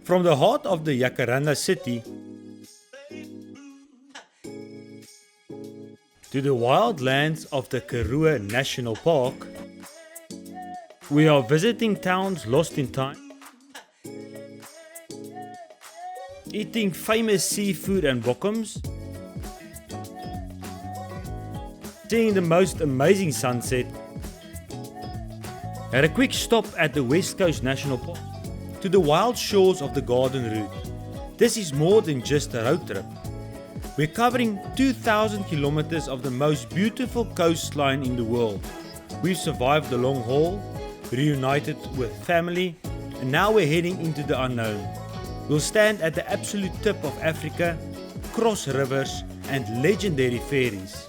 From the heart of the Jacaranda city to the wild lands of the Karoo National Park, we are visiting towns lost in time, eating famous seafood and Bokkoms, seeing the most amazing sunset, had a quick stop at the West Coast National Park, to the wild shores of the Garden Route. This is more than just a road trip. We're covering 2,000 kilometers of the most beautiful coastline in the world. We've survived the long haul, reunited with family, and now we're heading into the unknown. We'll stand at the absolute tip of Africa, cross rivers and legendary ferries,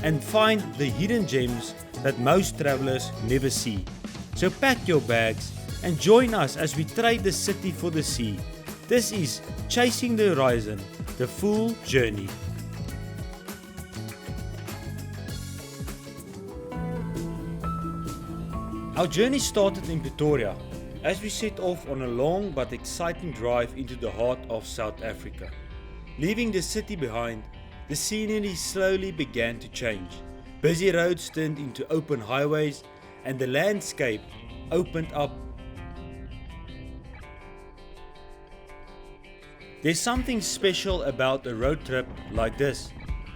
and find the hidden gems that most travelers never see. So pack your bags and join us as we trade the city for the sea. This is Chasing the Horison, the full journey. Our journey started in Pretoria as we set off on a long but exciting drive into the heart of South Africa. Leaving the city behind, the scenery slowly began to change. Busy roads turned into open highways and the landscape opened up. There's something special about a road trip like this.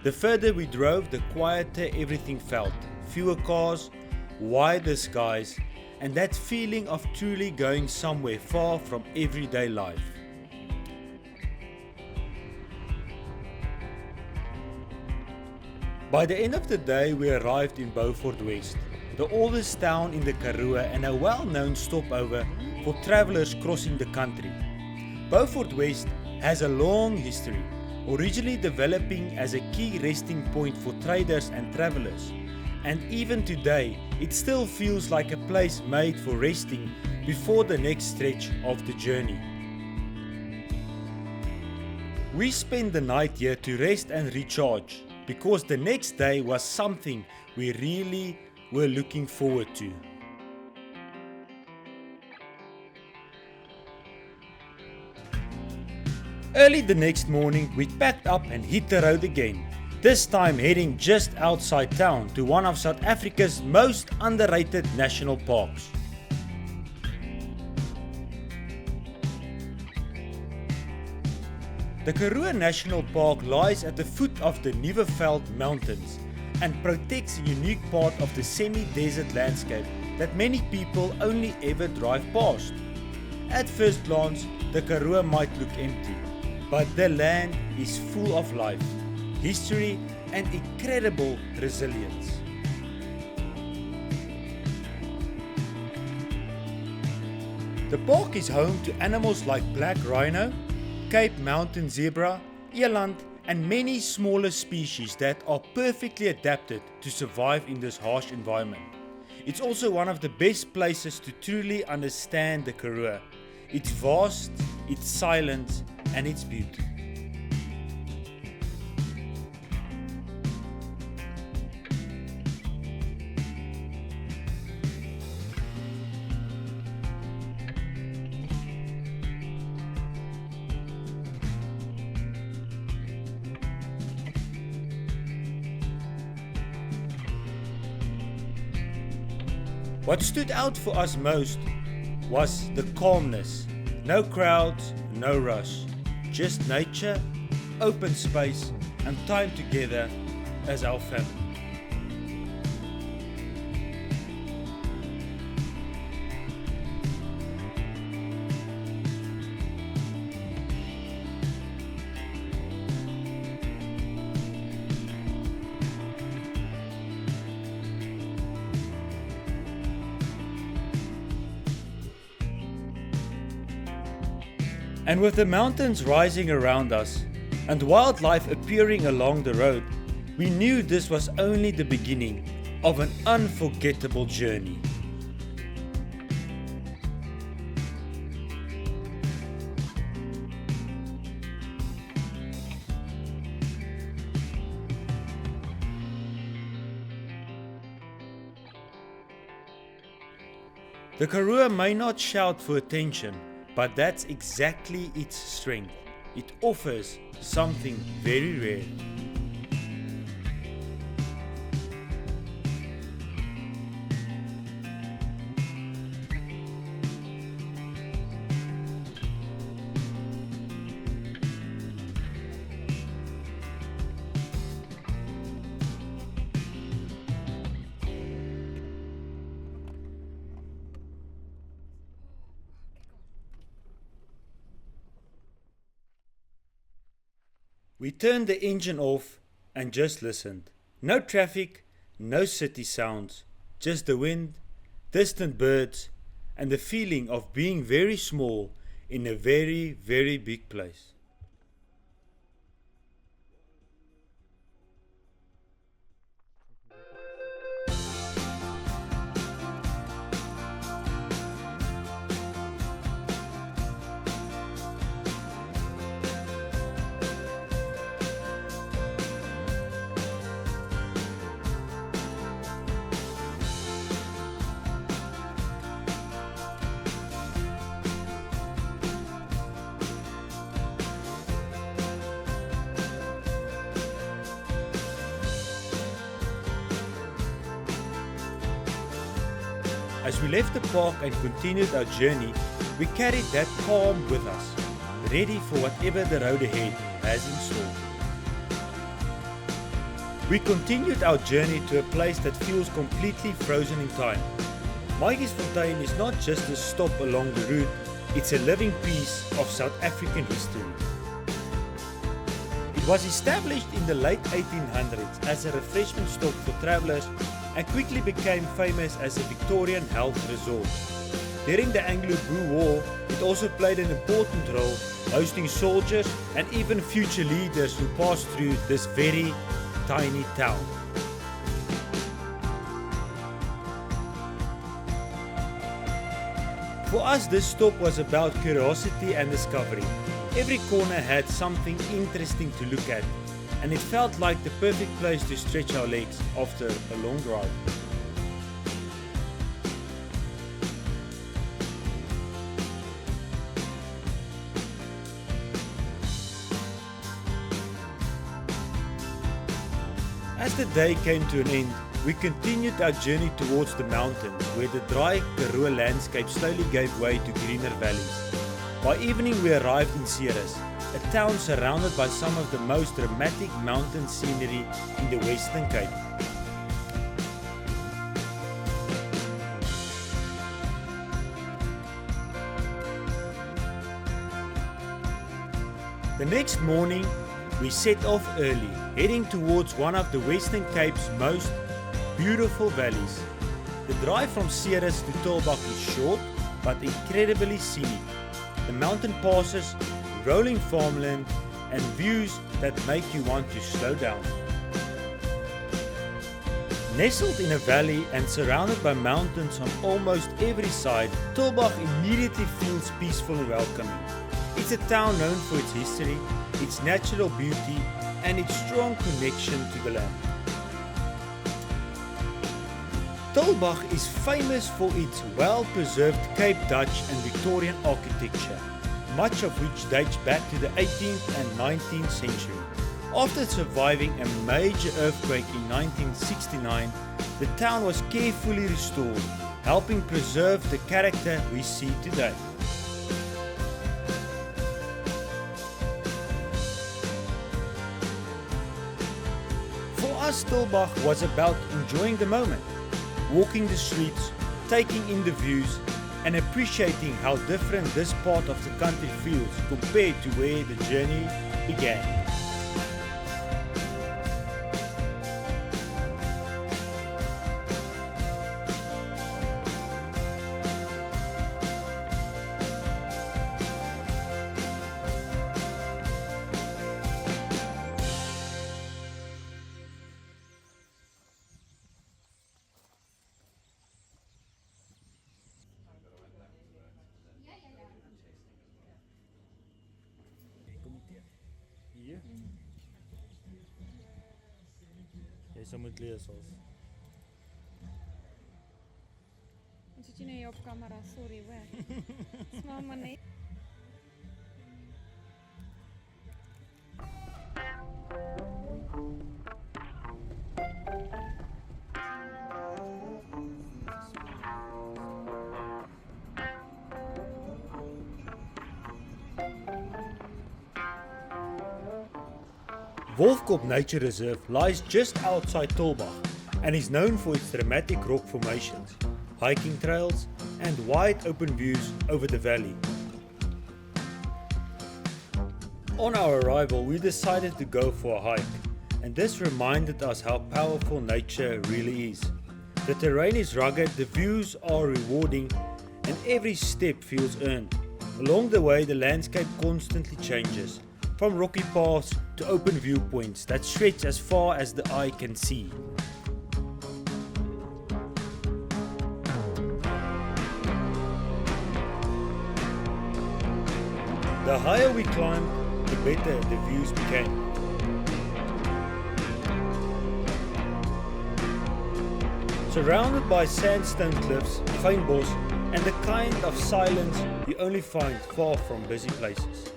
The further we drove, the quieter everything felt. Fewer cars, wider skies, and that feeling of truly going somewhere far from everyday life. By the end of the day, we arrived in Beaufort West, the oldest town in the Karoo and a well-known stopover for travellers crossing the country. Beaufort West has a long history, originally developing as a key resting point for traders and travellers. And even today, it still feels like a place made for resting before the next stretch of the journey. We spent the night here to rest and recharge, because the next day was something we really were looking forward to. Early the next morning, we packed up and hit the road again. This time heading just outside town to one of South Africa's most underrated national parks. The Karoo National Park lies at the foot of the Velddrift mountains and protects a unique part of the semi-desert landscape that many people only ever drive past. At first glance, the Karoo might look empty, but the land is full of life, history and incredible resilience. The park is home to animals like black rhino, Cape mountain zebra, eland and many smaller species that are perfectly adapted to survive in this harsh environment. It's also one of the best places to truly understand the Karoo, its vast, its silence and its beauty. What stood out for us most was the calmness. No crowds, no rush. Just nature, open space and time together as our family. And with the mountains rising around us and wildlife appearing along the road, we knew this was only the beginning of an unforgettable journey. The Karoo may not shout for attention, But that's exactly its strength. It offers something very rare. We turned the engine off and just listened. No traffic, no city sounds, just the wind, distant birds, and the feeling of being very small in a very, very big place. As we left the park and continued our journey, we carried that calm with us, ready for whatever the road ahead has in store. We continued our journey to a place that feels completely frozen in time. Matjiesfontein is not just a stop along the route, it's a living piece of South African history. It was established in the late 1800s as a refreshment stop for travellers and quickly became famous as a Victorian health resort. During the Anglo-Boer War, it also played an important role, hosting soldiers and even future leaders who passed through this very tiny town. For us, this stop was about curiosity and discovery. Every corner had something interesting to look at, and it felt like the perfect place to stretch our legs after a long drive. As the day came to an end, we continued our journey towards the mountains, where the dry Karoo landscape slowly gave way to greener valleys. By evening we arrived in Ceres, a town surrounded by some of the most dramatic mountain scenery in the Western Cape. The next morning, we set off early, heading towards one of the Western Cape's most beautiful valleys. The drive from Ceres to Tulbagh is short, but incredibly scenic. The mountain passes, rolling farmland, and views that make you want to slow down. Nestled in a valley and surrounded by mountains on almost every side, Tulbagh immediately feels peaceful and welcoming. It's a town known for its history, its natural beauty, and its strong connection to the land. Tulbagh is famous for its well-preserved Cape Dutch and Victorian architecture, much of which dates back to the 18th and 19th century. After surviving a major earthquake in 1969, the town was carefully restored, helping preserve the character we see today. For us, Tulbagh was about enjoying the moment, walking the streets, taking in the views, and appreciating how different this part of the country feels compared to where the journey began. Jy sal moet lees ons. Ons het jy nou hier op kamera, sorry hoor. Smaak maar net. Wolfkop Nature Reserve lies just outside Tulbagh and is known for its dramatic rock formations, hiking trails and wide open views over the valley. On our arrival, we decided to go for a hike, and this reminded us how powerful nature really is. The terrain is rugged, the views are rewarding, and every step feels earned. Along the way, the landscape constantly changes, from rocky paths to open viewpoints that stretch as far as the eye can see. The higher we climbed, the better the views became. Surrounded by sandstone cliffs, fynbos, and the kind of silence you only find far from busy places.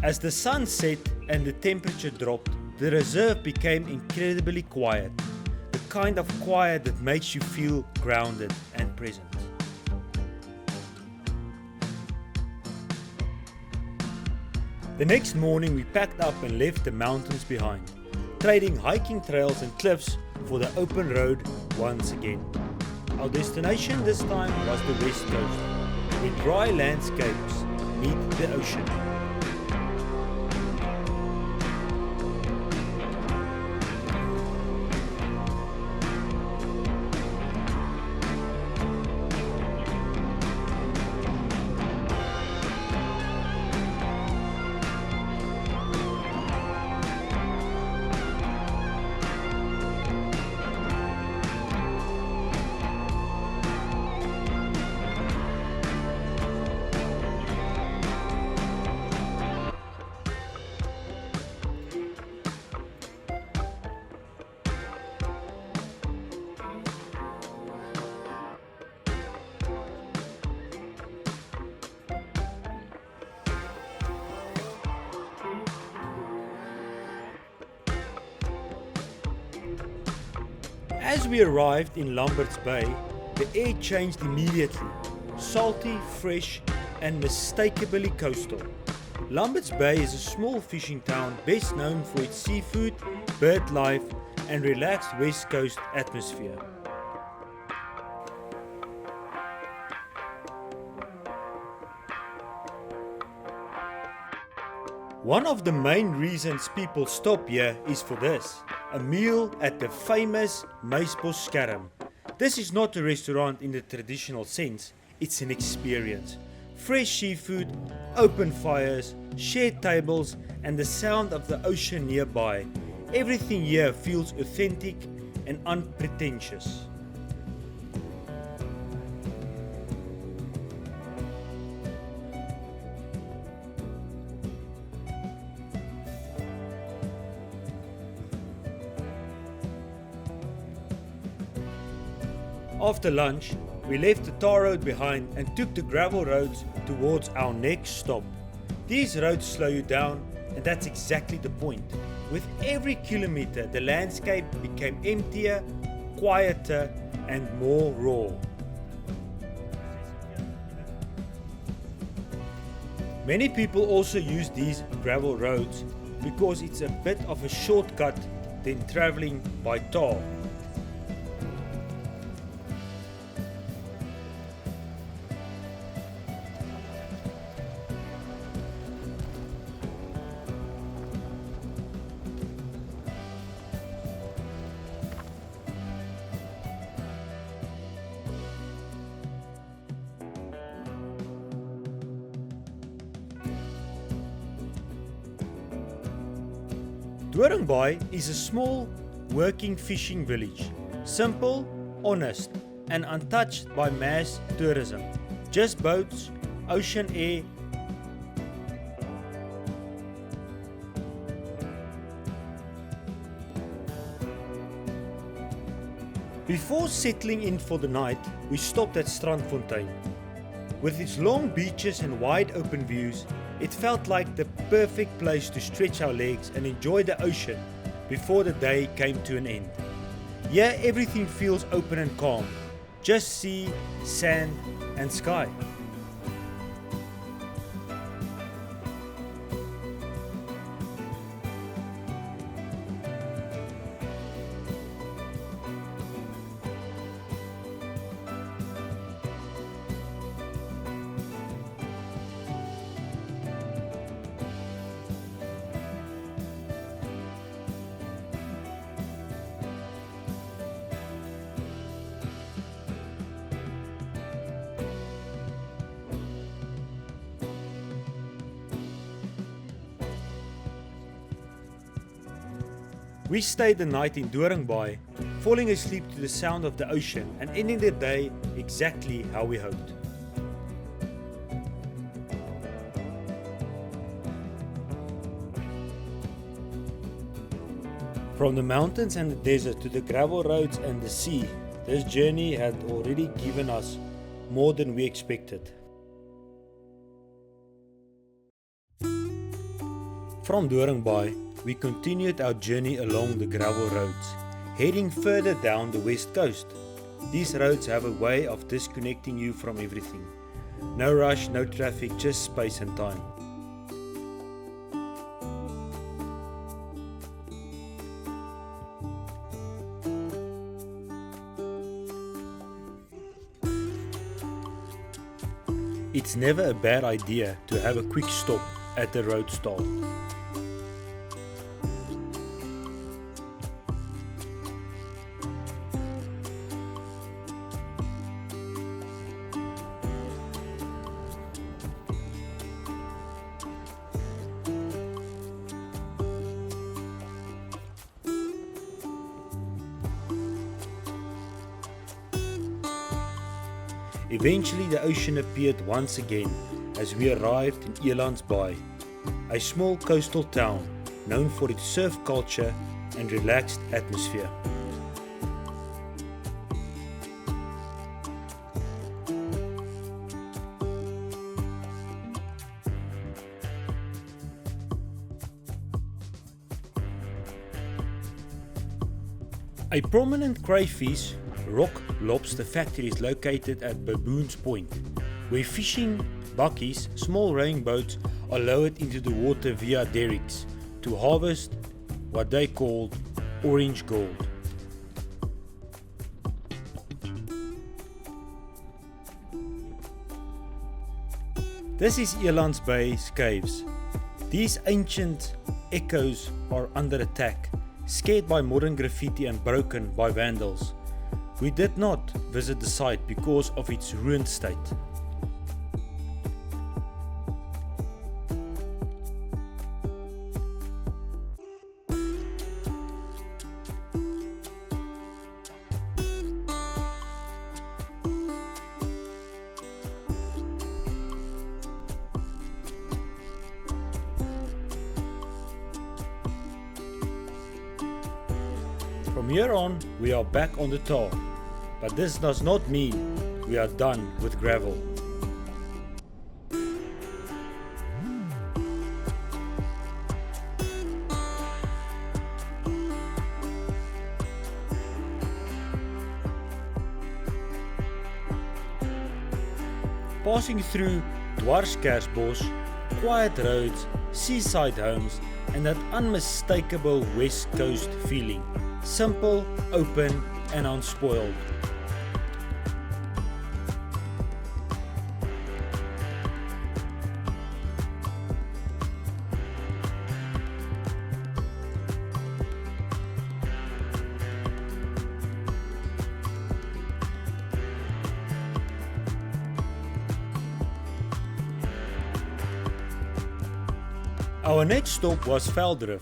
As the sun set and the temperature dropped, the reserve became incredibly quiet. The kind of quiet that makes you feel grounded and present. The next morning we packed up and left the mountains behind, trading hiking trails and cliffs for the open road once again. Our destination this time was the west coast, where dry landscapes meet the ocean. As we arrived in Gansbaai, the air changed immediately, salty, fresh and mistakably coastal. Gansbaai is a small fishing town best known for its seafood, bird life and relaxed west coast atmosphere. One of the main reasons people stop here is for this, a meal at the famous Muisbosskerm. This is not a restaurant in the traditional sense, it's an experience. Fresh seafood, open fires, shared tables and the sound of the ocean nearby. Everything here feels authentic and unpretentious. After lunch, we left the tar road behind and took the gravel roads towards our next stop. These roads slow you down, and that's exactly the point. With every kilometer, the landscape became emptier, quieter, and more raw. Many people also use these gravel roads because it's a bit of a shortcut than traveling by tar. Doornbaai is a small, working fishing village. Simple, honest, and untouched by mass tourism. Just boats, ocean air, Before settling in for the night, we stopped at Strandfontein. With its long beaches and wide open views, it felt like the perfect place to stretch our legs and enjoy the ocean before the day came to an end. Here everything feels open and calm, just sea, sand and sky. We stayed the night in Doornbaai, falling asleep to the sound of the ocean and ending the day exactly how we hoped. From the mountains and the desert to the gravel roads and the sea, this journey had already given us more than we expected. From Doornbaai, we continued our journey along the gravel roads, heading further down the west coast. These roads have a way of disconnecting you from everything. No rush, no traffic, just space and time. It's never a bad idea to have a quick stop at the road stall. Eventually the ocean appeared once again as we arrived in Gansbaai, a small coastal town known for its surf culture and relaxed atmosphere. A prominent crayfish rock lobster factory is located at Baboon's Point, where fishing bakkies, small rowing boats, are lowered into the water via derricks to harvest what they called orange gold. This is Gansbaai's caves. These ancient echoes are under attack, scared by modern graffiti and broken by vandals. We did not visit the site because of its ruined state. From here on, we are back on the tar. But this does not mean we are done with gravel. Passing through Dwarskersbos, quiet roads, seaside homes and that unmistakable west coast feeling. Simple, open and unspoiled. Our next stop was Velddrift,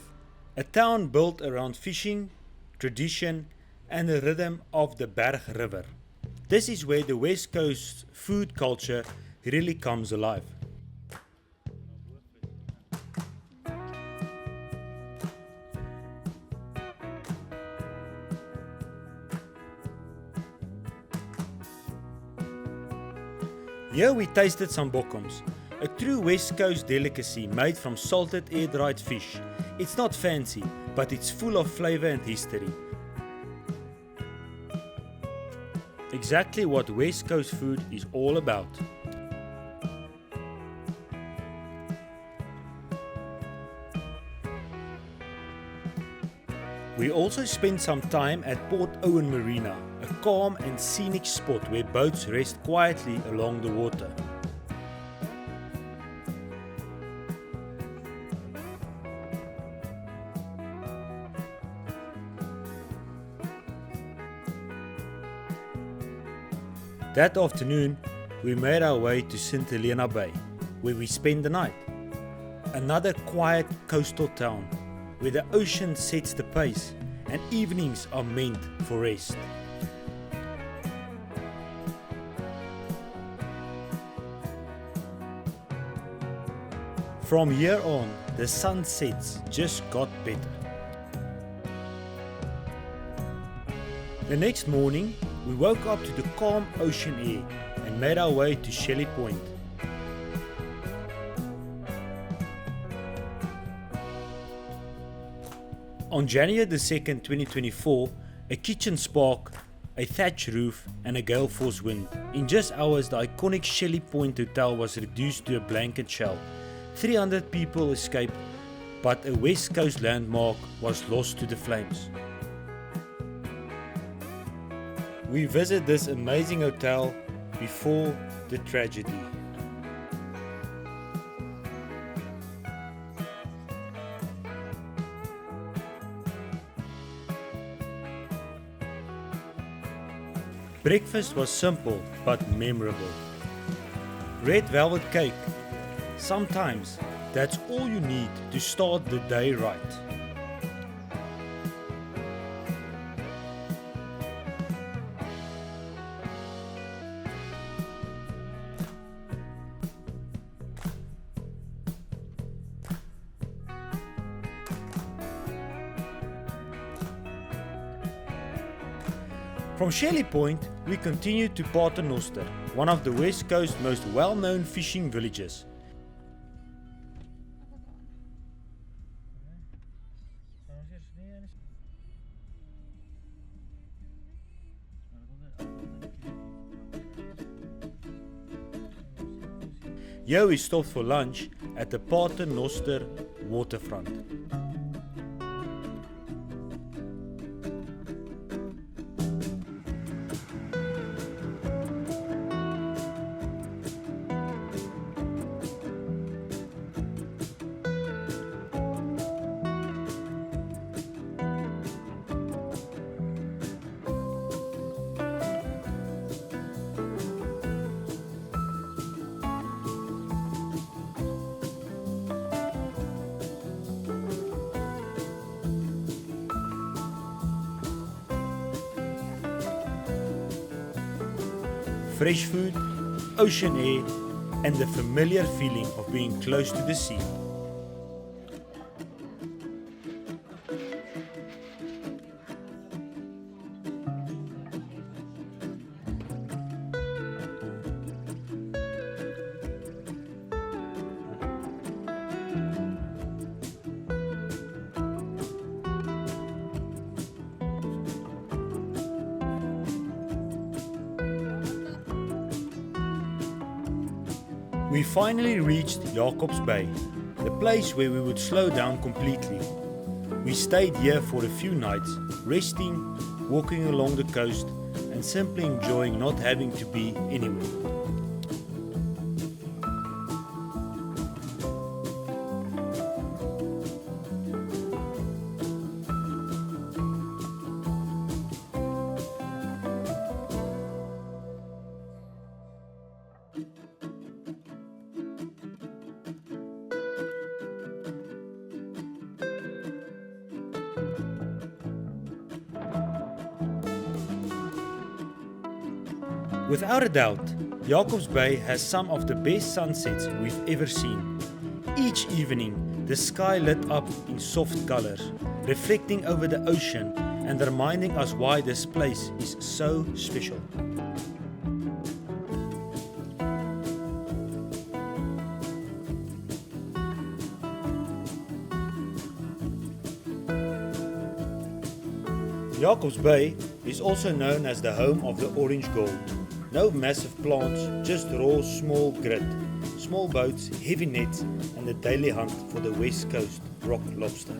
a town built around fishing, tradition and the rhythm of the Berg River. This is where the West Coast food culture really comes alive. Here we tasted some Bokkoms, a true West Coast delicacy made from salted air-dried fish. It's not fancy, but it's full of flavour and history. Exactly what West Coast food is all about. We also spent some time at Port Owen Marina, a calm and scenic spot where boats rest quietly along the water. That afternoon, we made our way to St Helena Bay, where we spent the night. Another quiet coastal town, where the ocean sets the pace and evenings are meant for rest. From here on, the sunsets just got better. The next morning, we woke up to the calm ocean air and made our way to Shelley Point. On January the 2nd, 2024, a kitchen spark, a thatch roof and a gale force wind. In just hours, the iconic Shelley Point Hotel was reduced to a blanket shell. 300 people escaped, but a West Coast landmark was lost to the flames. We visit this amazing hotel before the tragedy. Breakfast was simple but memorable. Red velvet cake. Sometimes that's all you need to start the day right. From Shelley Point, we continued to Paternoster, one of the West Coast's most well-known fishing villages. Here we stopped for lunch at the Paternoster waterfront. Fresh food, ocean air, and the familiar feeling of being close to the sea. We finally reached Jacobsbaai, the place where we would slow down completely. We stayed here for a few nights, resting, walking along the coast, and simply enjoying not having to be anywhere. Without a doubt, Jacobsbaai has some of the best sunsets we've ever seen. Each evening, the sky lit up in soft colors, reflecting over the ocean and reminding us why this place is so special. Jacobsbaai is also known as the home of the orange gold. No massive plants, just raw small grit, small boats, heavy nets and the daily hunt for the west coast rock lobster.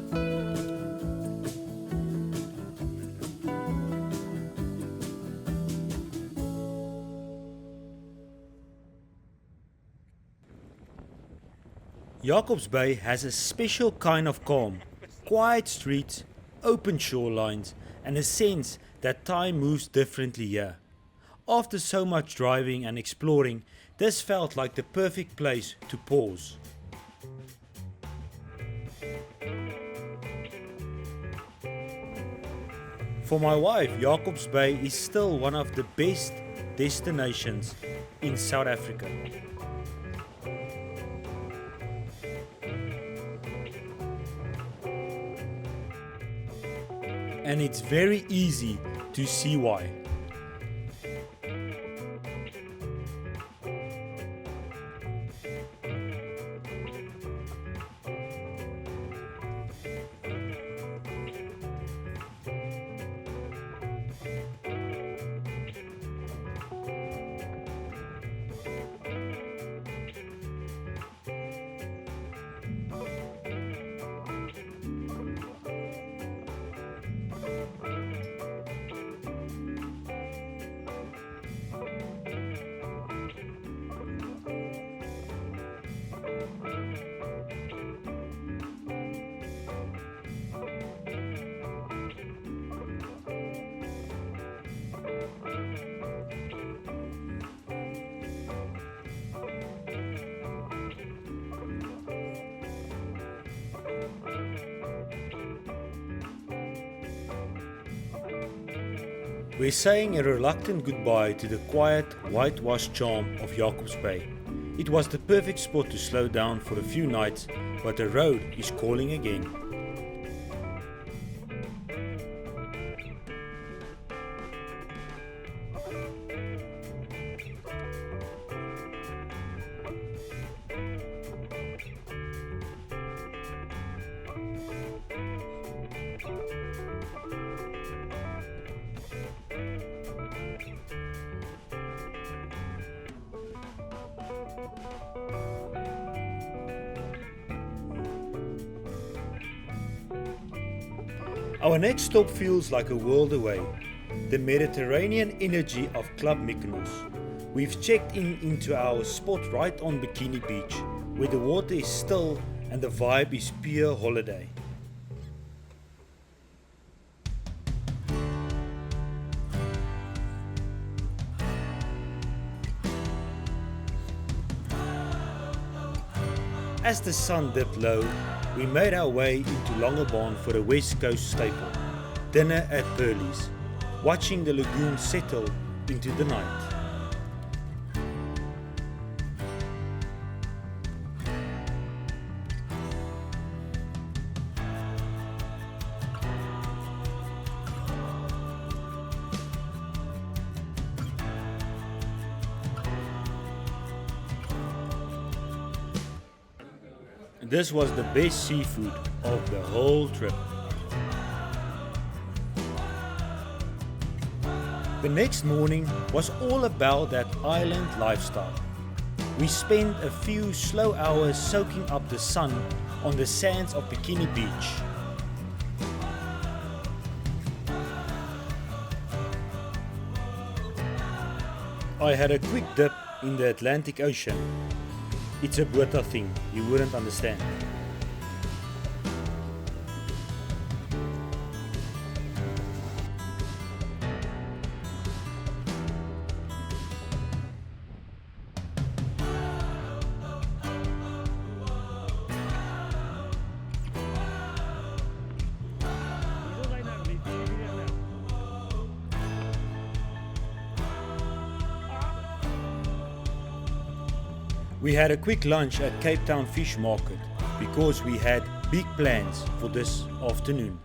Jacobsbaai has a special kind of calm, quiet streets, open shorelines and a sense that time moves differently here. After so much driving and exploring, this felt like the perfect place to pause. For my wife, Jacobsbaai is still one of the best destinations in South Africa. And it's very easy to see why. We're saying a reluctant goodbye to the quiet, whitewashed charm of Jacobsbaai. It was the perfect spot to slow down for a few nights, but the road is calling again. Our next stop feels like a world away. The Mediterranean energy of Club Mykonos. We've checked into our spot right on Bikini Beach, where the water is still and the vibe is pure holiday. As the sun dipped low, we made our way into Langebaan for a West Coast staple, dinner at Pearlie's, watching the lagoon settle into the night. This was the best seafood of the whole trip. The next morning was all about that island lifestyle. We spent a few slow hours soaking up the sun on the sands of Bikini Beach. I had a quick dip in the Atlantic Ocean. It's a Botha thing, you wouldn't understand. We had a quick lunch at Cape Town Fish Market because we had big plans for this afternoon.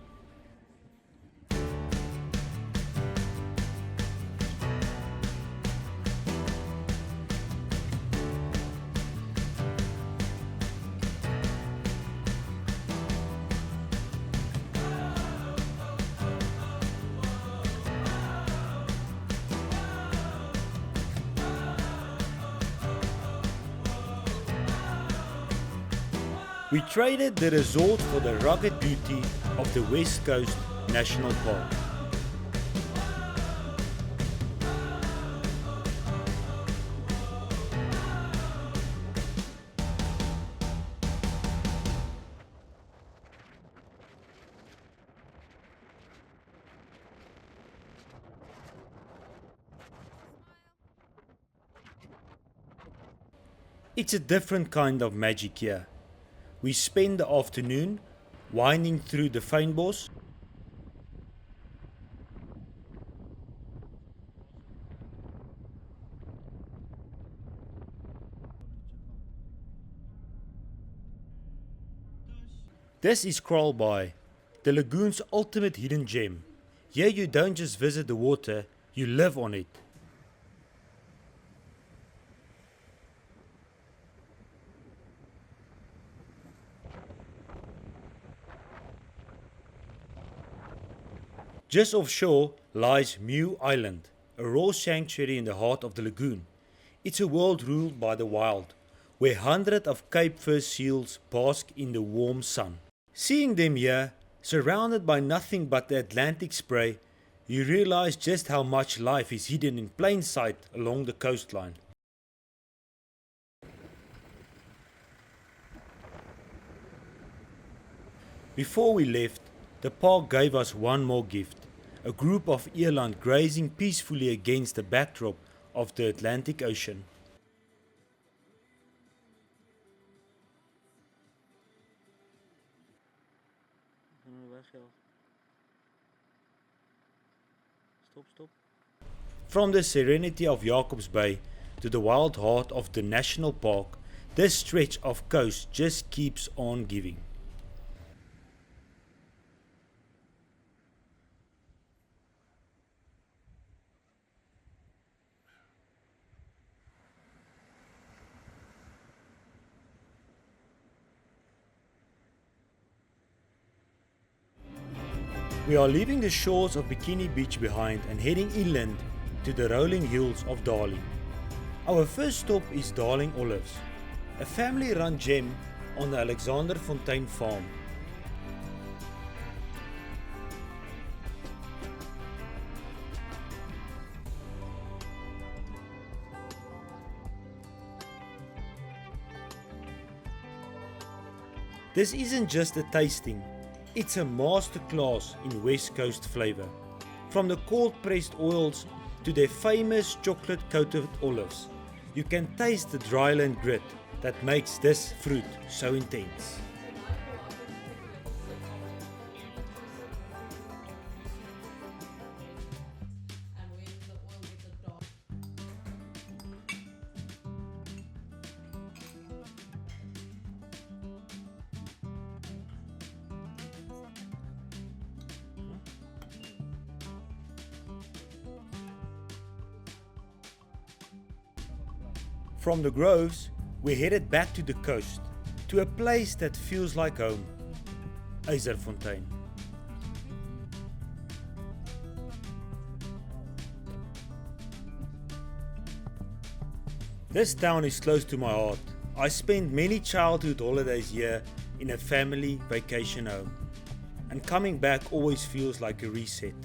We traded the resort for the rugged beauty of the West Coast National Park. It's a different kind of magic here. We spend the afternoon winding through the fynbos, This is Kraalbaai, the lagoon's ultimate hidden gem. Here you don't just visit the water, you live on it. Just offshore lies Mew Island, a raw sanctuary in the heart of the lagoon. It's a world ruled by the wild, where hundreds of Cape fur seals bask in the warm sun. Seeing them here, surrounded by nothing but the Atlantic spray, you realize just how much life is hidden in plain sight along the coastline. Before we left, the park gave us one more gift, a group of eland grazing peacefully against the backdrop of the Atlantic Ocean. From the serenity of Jacobsbaai to the wild heart of the national park, this stretch of coast just keeps on giving. We are leaving the shores of Bikini Beach behind and heading inland to the rolling hills of Darling. Our first stop is Darling Olives, a family-run gem on the Yzerfontein farm. This isn't just a tasting. It's a masterclass in West Coast flavour. From the cold pressed oils to their famous chocolate coated olives, you can taste the dryland grit that makes this fruit so intense. From the groves, we headed back to the coast, to a place that feels like home, Yzerfontein. This town is close to my heart. I spent many childhood holidays here in a family vacation home, and coming back always feels like a reset.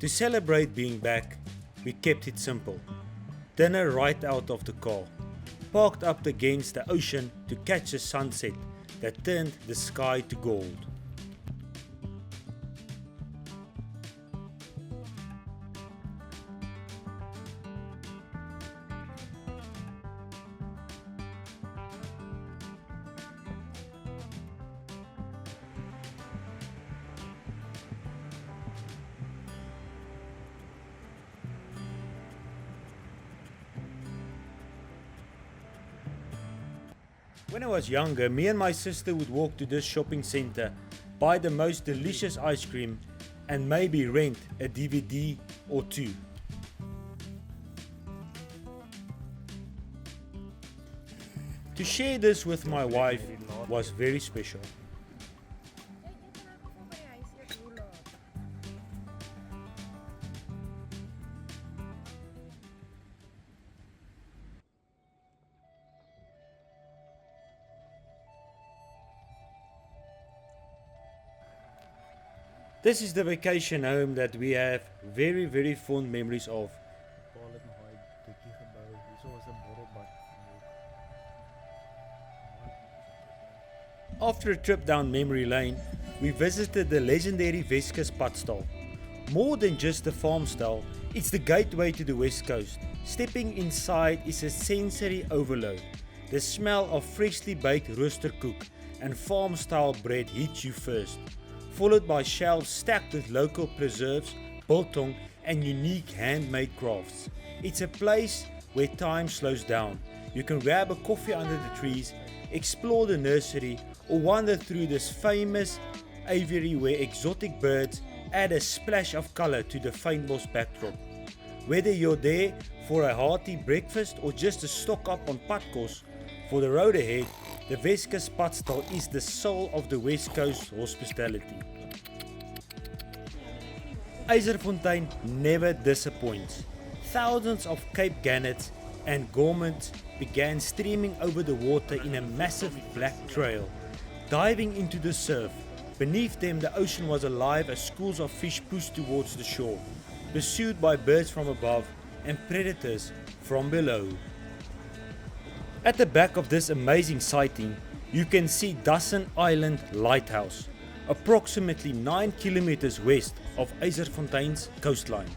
To celebrate being back, we kept it simple. Dinner right out of the car, parked up against the ocean to catch a sunset that turned the sky to gold. When I was younger, me and my sister would walk to this shopping center, buy the most delicious ice cream, and maybe rent a DVD or two. To share this with my wife was very special. This is the vacation home that we have very fond memories of. After a trip down memory lane, we visited the legendary Weskuspadstal. More than just a farm style, it's the gateway to the west coast. Stepping inside is a sensory overload. The smell of freshly baked roosterkoek and farm style bread hits you first, followed by shelves stacked with local preserves, biltong and unique handmade crafts. It's a place where time slows down. You can grab a coffee under the trees, explore the nursery, or wander through this famous aviary where exotic birds add a splash of color to the fynbos backdrop. Whether you're there for a hearty breakfast or just to stock up on padkos for the road ahead, the Weskuspadstal is the soul of the West Coast hospitality. Yzerfontein never disappoints. Thousands of Cape Gannets and gourmets began streaming over the water in a massive black trail, diving into the surf. Beneath them the ocean was alive as schools of fish pushed towards the shore, pursued by birds from above and predators from below. At the back of this amazing sighting, you can see Dussen Island Lighthouse, approximately 9 kilometers west of Yzerfontein's coastline.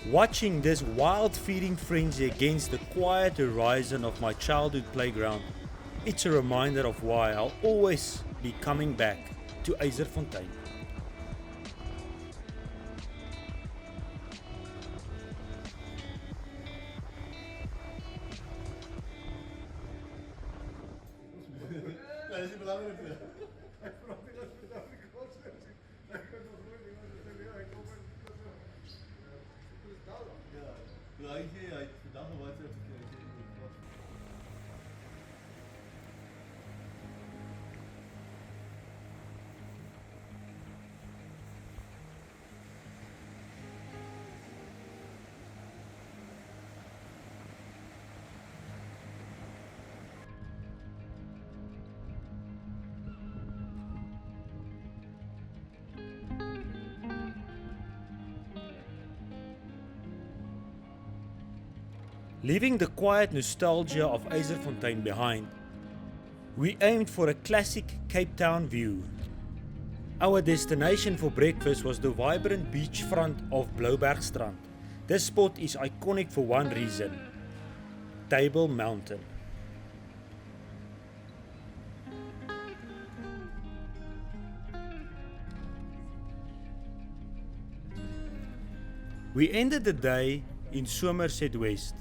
Watching this wild feeding frenzy against the quiet horizon of my childhood playground, it's a reminder of why I'll always be coming back to Yzerfontein. Leaving the quiet nostalgia of Yzerfontein behind, we aimed for a classic Cape Town view. Our destination for breakfast was the vibrant beachfront of Bloubergstrand. This spot is iconic for one reason: Table Mountain. We ended the day in Somerset West,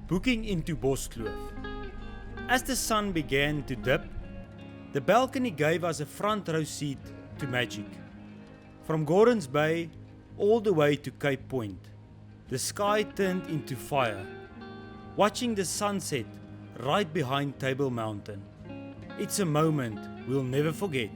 booking into Boskloof. As the sun began to dip, the balcony gave us a front row seat to magic. From Gordons Bay all the way to Cape Point, the sky turned into fire. Watching the sunset right behind Table Mountain, it's a moment we'll never forget.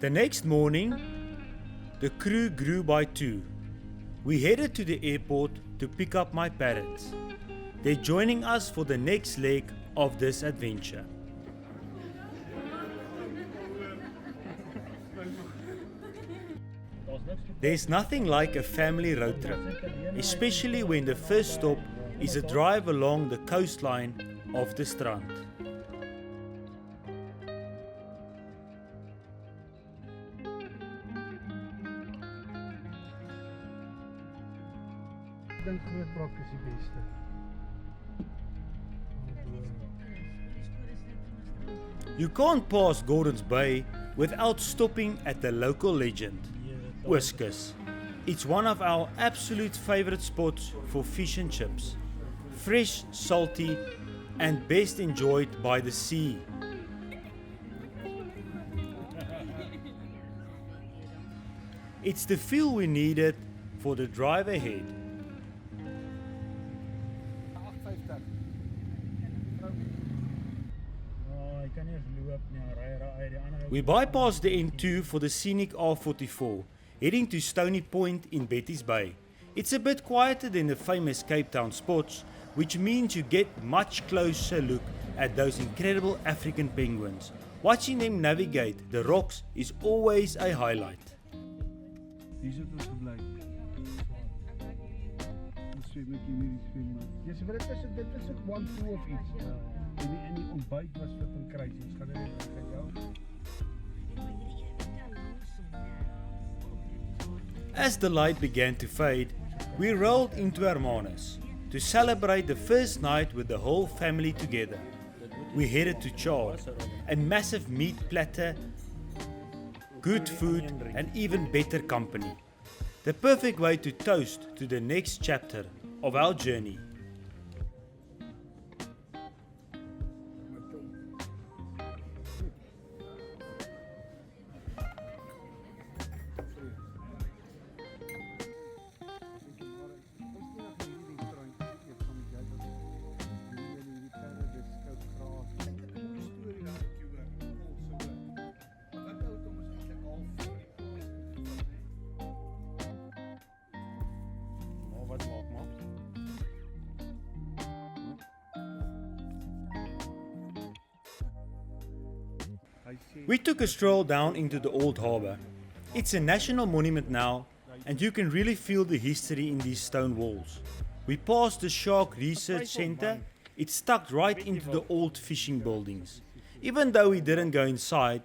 The next morning, the crew grew by 2. We headed to the airport to pick up my parents. They're joining us for the next leg of this adventure. There's nothing like a family road trip, especially when the first stop is a drive along the coastline of the Strand. Ik denk groot brak is die beste. You can't pass Gauteng without stopping at the local legend, Muisbosskerm. It's one of our absolute favorite spots for fish and chips. Fresh, salty, and best enjoyed by the sea. It's the feel we needed for the drive ahead. We bypassed the N2 for the scenic R44, heading to Stony Point in Betty's Bay. It's a bit quieter than the famous Cape Town spots, which means you get much closer look at those incredible African penguins. Watching them navigate the rocks is always a highlight. Hier zit ons gebleven. Ons zweet met die hierdie zwembad. Ja, so dit is ook 1-2 of iets. En die ontbijt was flipping crazy. Ons gaan er even kyk jou. As the light began to fade, we rolled into Hermanus to celebrate the first night with the whole family together. We headed to Char, a massive meat platter, good food and even better company. The perfect way to toast to the next chapter of our journey. We took a stroll down into the old harbour. It's a national monument now, and you can really feel the history in these stone walls. We passed the Shark Research Centre. It's tucked right into the old fishing buildings. Even though we didn't go inside,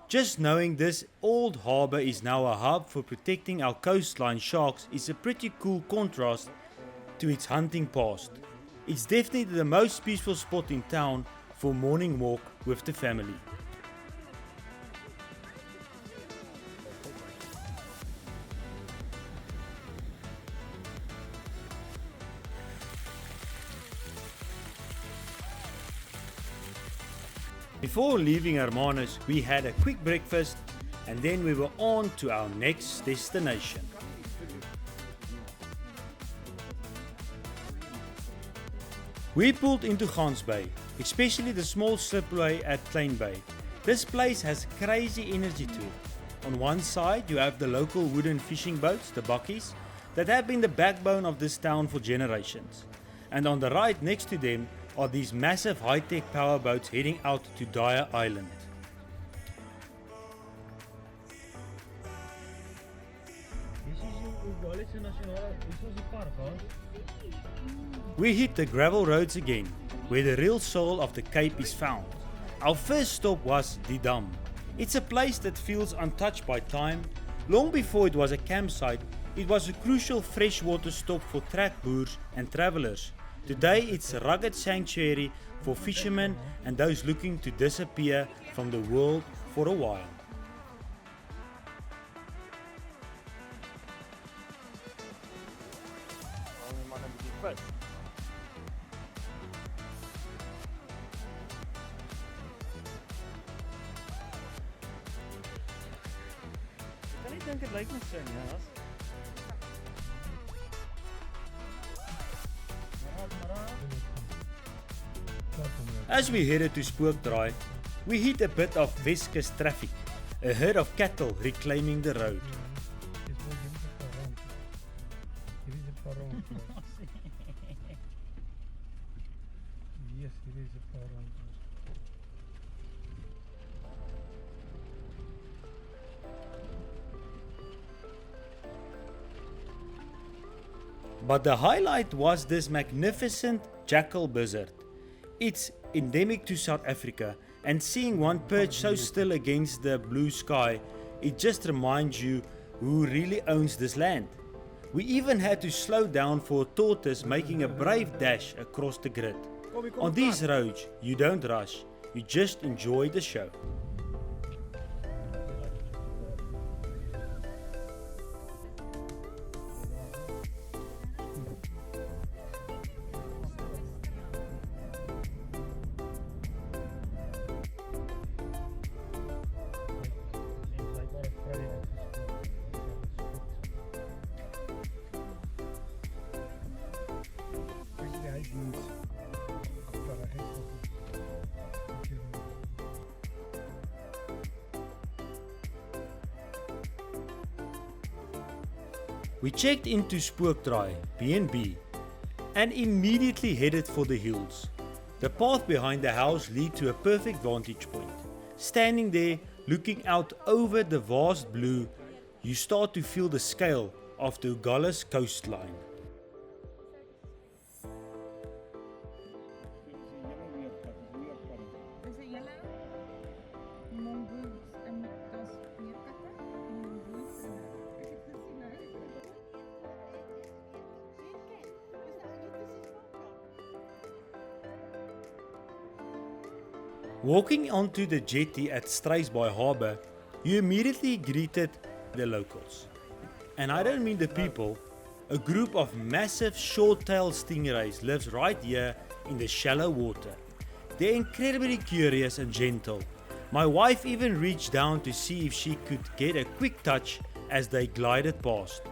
just knowing this old harbour is now a hub for protecting our coastline sharks is a pretty cool contrast to its hunting past. It's definitely the most peaceful spot in town for morning walk with the family. Before leaving Hermanus, we had a quick breakfast and then we were on to our next destination. We pulled into Gansbaai, especially the small slipway at Klein Bay. This place has crazy energy to it. On one side you have the local wooden fishing boats, the Bokkoms, that have been the backbone of this town for generations. And on the right next to them are these massive high-tech powerboats heading out to Dyer Island. We hit the gravel roads again, where the real soul of the Cape is found. Our first stop was Die Dam. It's a place that feels untouched by time. Long before it was a campsite, it was a crucial freshwater stop for track boers and travellers. Today it's a rugged sanctuary for fishermen and those looking to disappear from the world for a while. Ik denk het lijkt me zo, ja. As we headed to Spookdraai, we hit a bit of Weskus traffic. a herd of cattle reclaiming the road. Yes, it is a paron. But the highlight was this magnificent jackal buzzard. It's endemic to South Africa, and seeing one perch so still against the blue sky, it just reminds you who really owns this land. We even had to slow down for a tortoise making a brave dash across the grid. On these roads, you don't rush, you just enjoy the show. We checked into Spookdraai B&B and immediately headed for the hills. The path behind the house leads to a perfect vantage point. Standing there, looking out over the vast blue, you start to feel the scale of the Agulhas coastline. Is it yellow? Mongoose en dat is meer katten. Mongoose en ik heb het gezien hè. Walking onto the jetty at Struisbaai Harbour, you immediately greeted the locals. And I don't mean the people, a group of massive short-tailed stingrays lives right here in the shallow water. They're incredibly curious and gentle. My wife even reached down to see if she could get a quick touch as they glided past.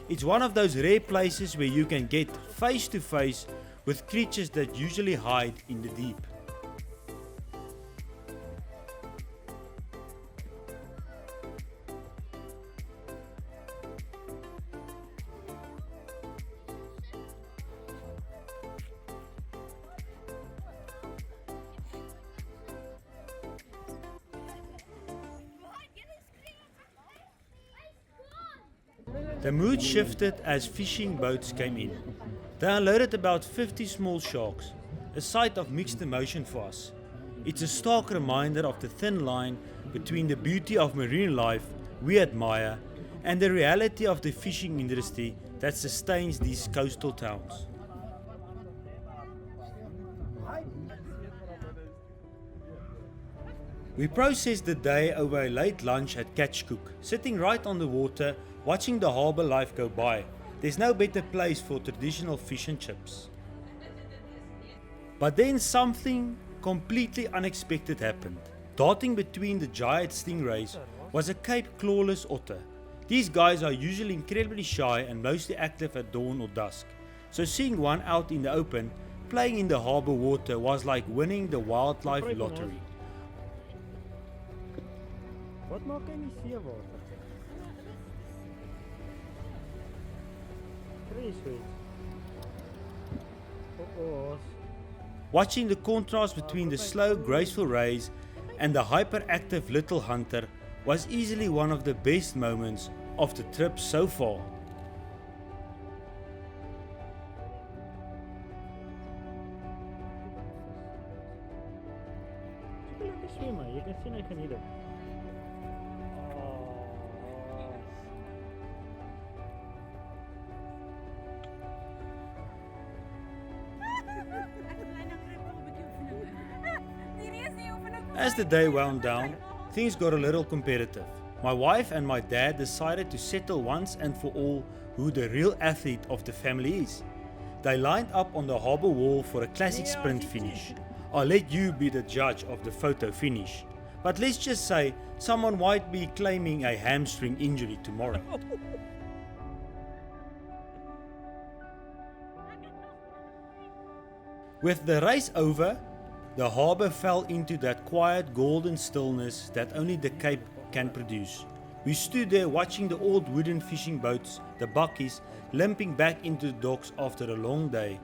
It's one of those rare places where you can get face to face with creatures that usually hide in the deep. The mood shifted as fishing boats came in. They unloaded about 50 small sharks, a sight of mixed emotion for us. It's a stark reminder of the thin line between the beauty of marine life we admire and the reality of the fishing industry that sustains these coastal towns. We processed the day over a late lunch at Catchcook, sitting right on the water, watching the harbour life go by. There's no better place for traditional fish and chips. But then something completely unexpected happened. Darting between the giant stingrays was a Cape clawless otter. These guys are usually incredibly shy and mostly active at dawn or dusk. So seeing one out in the open, playing in the harbour water was like winning the wildlife lottery. Wat maak hy in die seewater? Kry jy so iets? Watching the contrast between the slow, graceful rays and the hyperactive little hunter was easily one of the best moments of the trip so far. Jy kan lekker swem, jy kan sien hy geniet dit. As the day wound down, things got a little competitive. My wife and my dad decided to settle once and for all who the real athlete of the family is. They lined up on the harbour wall for a classic sprint finish. I'll let you be the judge of the photo finish. But let's just say someone might be claiming a hamstring injury tomorrow. With the race over, the harbour fell into that quiet golden stillness that only the Cape can produce. We stood there watching the old wooden fishing boats, the bakkies, limping back into the docks after a long day.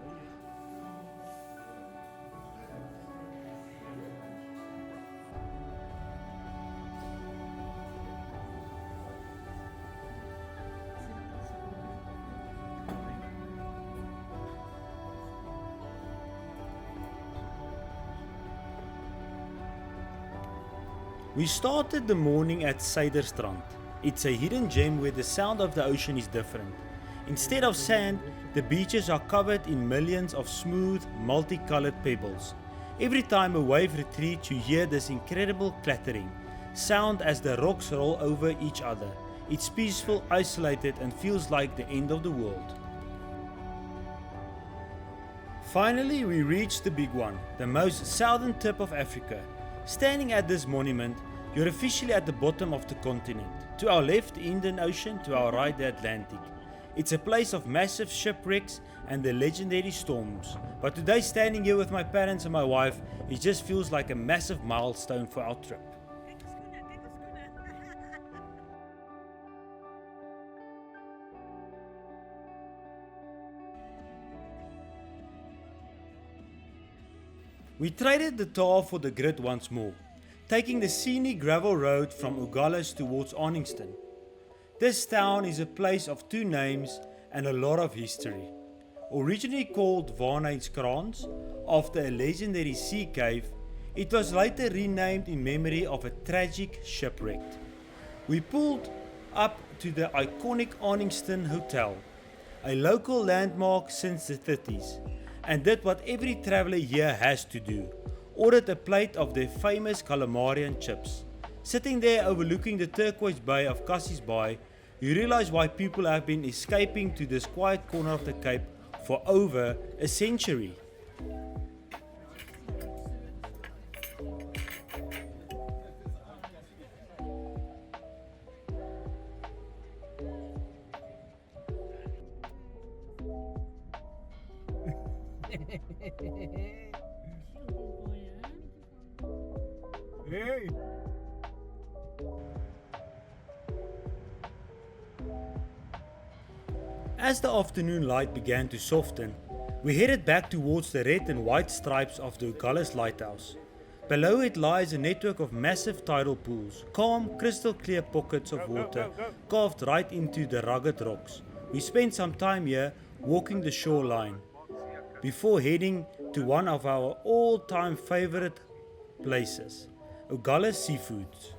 We started the morning at Cederberg. It's a hidden gem where the sound of the ocean is different. Instead of sand, the beaches are covered in millions of smooth, multicolored pebbles. Every time a wave retreats, you hear this incredible clattering sound as the rocks roll over each other. It's peaceful, isolated, and feels like the end of the world. Finally, we reached the big one, the most southern tip of Africa. Standing at this monument, you're officially at the bottom of the continent. To our left, the Indian Ocean, to our right, the Atlantic. It's a place of massive shipwrecks and the legendary storms. But today, standing here with my parents and my wife, it just feels like a massive milestone for our trip. We traded the tar for the grit once more, taking the scenic gravel road from Agulhas towards Arningston. This town is a place of two names and a lot of history. Originally called Waarheidskrans after a legendary sea cave, it was later renamed in memory of a tragic shipwreck. We pulled up to the iconic Arningston Hotel, a local landmark since the 30s. And did what every traveller here has to do, ordered a plate of their famous calamari and chips. Sitting there overlooking the turquoise bay of Cederberg, you realize why people have been escaping to this quiet corner of the Cape for over a century. Hey! As the afternoon light began to soften, we headed back towards the red and white stripes of the Agulhas lighthouse. Below it lies a network of massive tidal pools, calm, crystal clear pockets of water carved right into the rugged rocks. We spent some time here walking the shoreline before heading to one of our all-time favorite places, Agulhas Seafoods.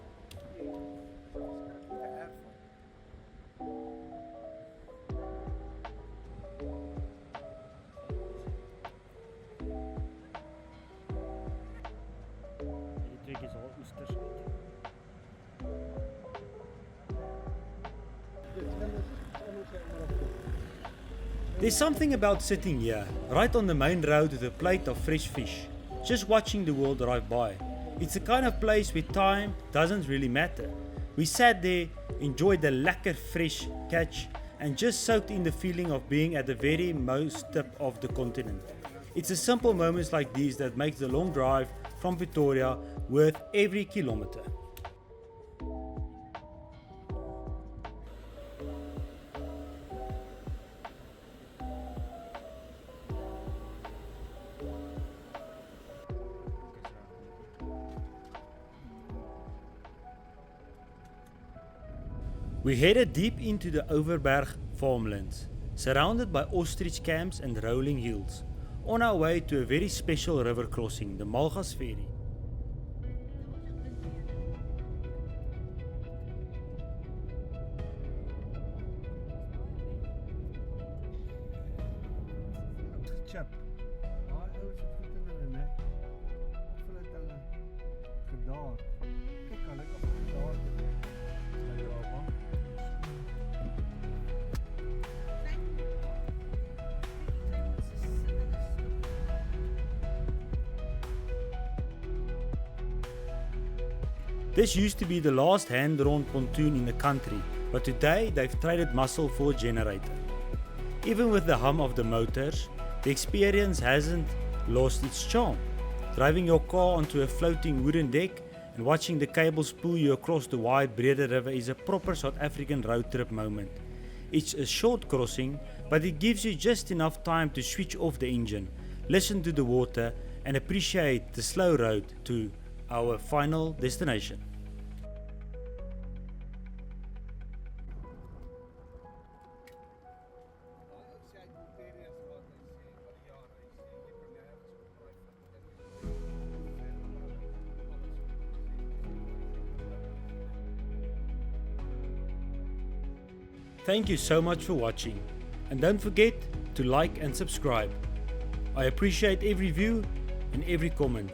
There's something about sitting here, right on the main road with a plate of fresh fish, just watching the world drive by. It's the kind of place where time doesn't really matter. We sat there, enjoyed the lekker fresh catch, and just soaked in the feeling of being at the very most tip of the continent. It's the simple moments like these that make the long drive from Pretoria worth every kilometer. We headed deep into the Overberg farmlands, surrounded by ostrich camps and rolling hills, on our way to a very special river crossing, the Malgas Ferry. Chip. Daai ouens het goed in hulle nek. Of hulle het hulle gedaar. Kyk, hulle het op gedaar. This used to be the last hand-drawn pontoon in the country, but today they've traded muscle for a generator. Even with the hum of the motors, the experience hasn't lost its charm. Driving your car onto a floating wooden deck and watching the cables pull you across the wide Brede River is a proper South African road trip moment. It's a short crossing, but it gives you just enough time to switch off the engine, listen to the water and appreciate the slow road to our final destination. Thank you so much for watching, and don't forget to like and subscribe. I appreciate every view and every comment.